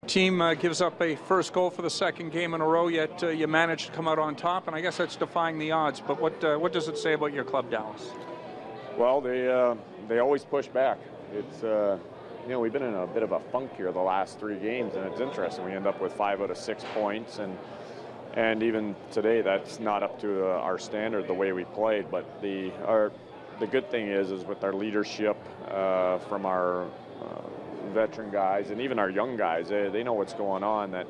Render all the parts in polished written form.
Team gives up a first goal for the second game in a row, yet you managed to come out on top, and I guess that's defying the odds. But what does it say about your club, Dallas? Well, they always push back. It's we've been in a bit of a funk here the last 3 games, and it's interesting. We end up with 5 out of 6 points, and even today that's not up to our standard the way we played. But the good thing is with our leadership from our veteran guys and even our young guys, they know what's going on. That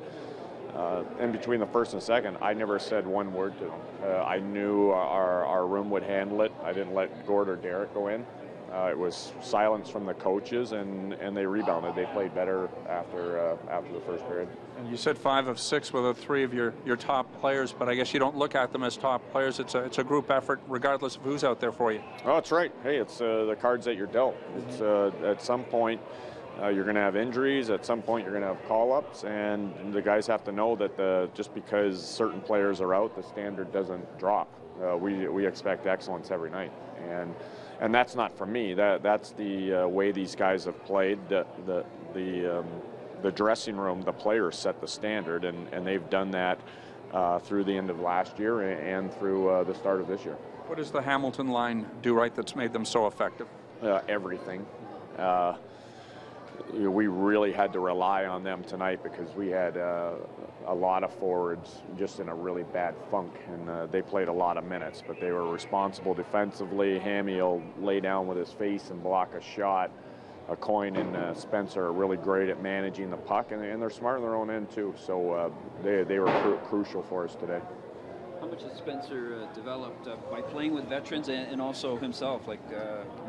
in between the first and second, I never said one word to them. I knew our room would handle it. I didn't let Gord or Derek go in. It was silence from the coaches, and they rebounded. They played better after the first period. And you said 5 of 6 with 3 of your top players, but I guess you don't look at them as top players. It's a group effort, regardless of who's out there for you. Oh, that's right. Hey, it's the cards that you're dealt. It's at some point you're going to have injuries. At some point you're going to have call-ups, and the guys have to know that just because certain players are out, the standard doesn't drop. We expect excellence every night, and that's not for me. That's the way these guys have played. The dressing room, the players set the standard, and they've done that through the end of last year and through the start of this year. What does the Hamilton line do right that's made them so effective? Everything. We really had to rely on them tonight because we had a lot of forwards just in a really bad funk, and they played a lot of minutes, but they were responsible defensively. Hammy will lay down with his face and block a shot. Coyne and Spencer are really great at managing the puck, and they're smart on their own end too, so they were crucial for us today. How much has Spencer developed by playing with veterans and also himself,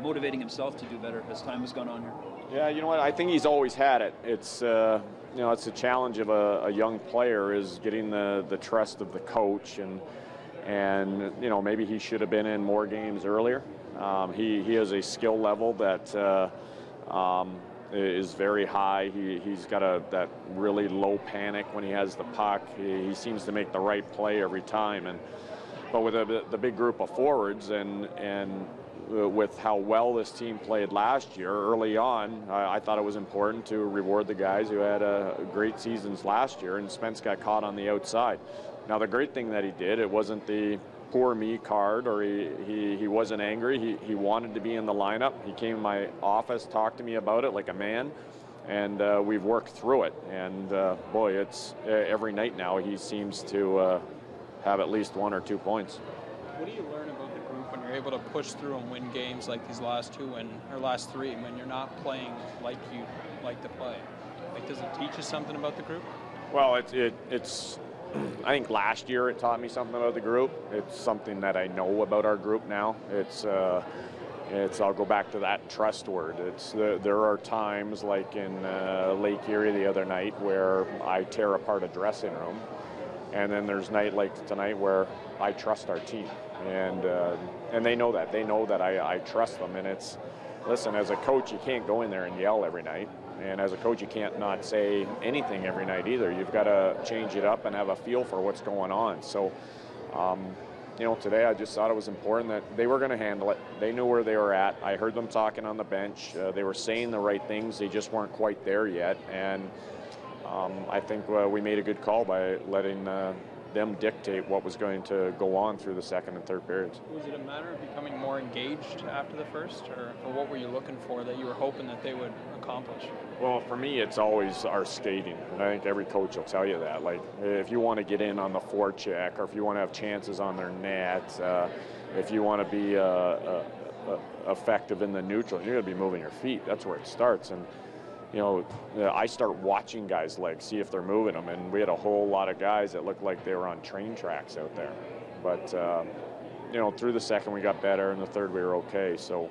motivating himself to do better as time has gone on here? Yeah, you know what? I think he's always had it. It's it's a challenge of a young player is getting the trust of the coach, and maybe he should have been in more games earlier. He has a skill level that is very high. He's got that really low panic when he has the puck. He seems to make the right play every time. But with the big group of forwards and with how well this team played last year early on, I thought it was important to reward the guys who had great seasons last year, and Spence got caught on the outside. Now the great thing that he did, it wasn't the poor me card, or he wasn't angry. He wanted to be in the lineup. He came to my office, talked to me about it like a man, and we've worked through it. And boy, it's every night now he seems to have at least 1 or 2 points. What do you learn about the group when you're able to push through and win games like these last 2 or last 3 when you're not playing like you like to play? Does it teach you something about the group? Well, it's I think last year it taught me something about the group. It's something that I know about our group now. It's I'll go back to that trust word. There are times like in Lake Erie the other night where I tear apart a dressing room, and then there's night like tonight where I trust our team, and they know that. They know that I trust them, and listen, as a coach, you can't go in there and yell every night. And as a coach, you can't not say anything every night either. You've got to change it up and have a feel for what's going on. So, today I just thought it was important that they were going to handle it. They knew where they were at. I heard them talking on the bench. They were saying the right things. They just weren't quite there yet. And I think we made a good call by letting them dictate what was going to go on through the second and third periods. Was it a matter of becoming more engaged after the first, or what were you looking for that you were hoping that they would accomplish? Well, for me, it's always our skating, and I think every coach will tell you that. Like, if you want to get in on the forecheck, or if you want to have chances on their net, if you want to be effective in the neutral, you're going to be moving your feet. That's where it starts. And I start watching guys' legs, see if they're moving them, and we had a whole lot of guys that looked like they were on train tracks out there. But, through the second we got better, and the third we were okay. So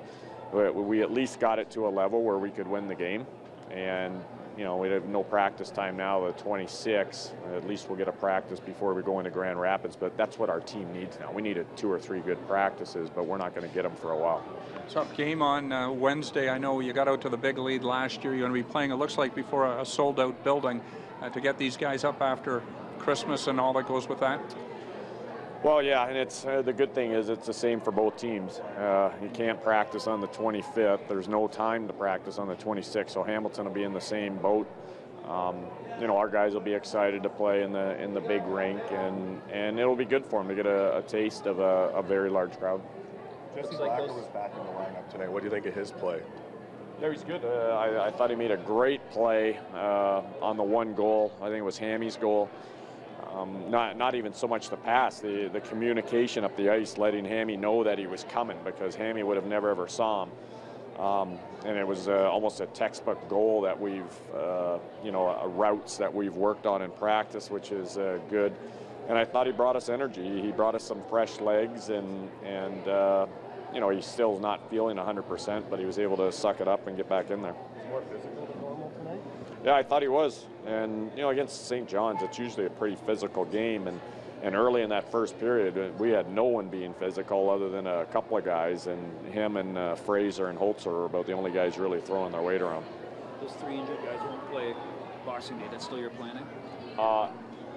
we at least got it to a level where we could win the game. And, we have no practice time now, the 26. At least we'll get a practice before we go into Grand Rapids, but that's what our team needs now. We needed 2 or 3 good practices, but we're not going to get them for a while. Tough game on Wednesday. I know you got out to the big lead last year. You're going to be playing, it looks like, before a sold-out building. To get these guys up after Christmas and all that goes with that? Well, yeah, and it's the good thing is it's the same for both teams. You can't practice on the 25th. There's no time to practice on the 26th, so Hamilton will be in the same boat. You know, our guys will be excited to play in the big rink, and it'll be good for them to get a taste of a very large crowd. Jesse Blacker was back in the lineup today. What do you think of his play? Yeah, he's good. I thought he made a great play on the one goal. I think it was Hammy's goal. Not even so much the pass, the communication up the ice, letting Hammy know that he was coming, because Hammy would have never ever saw him. And it was almost a textbook goal that we've, you know, routes that we've worked on in practice, which is good. And I thought he brought us energy. He brought us some fresh legs, and you know, he's still not feeling 100%, but he was able to suck it up and get back in there. More physical than normal tonight? Yeah, I thought he was. And, you know, against St. John's, it's usually a pretty physical game. And early in that first period, we had no one being physical other than a couple of guys. And him and Fraser and Holtzer were about the only guys really throwing their weight around. Those 3 injured guys won't play Boxing Day. That's still your planning?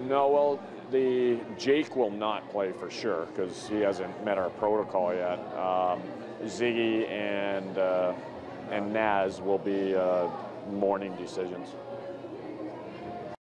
No, well, Jake will not play for sure because he hasn't met our protocol yet. Ziggy and Naz will be morning decisions.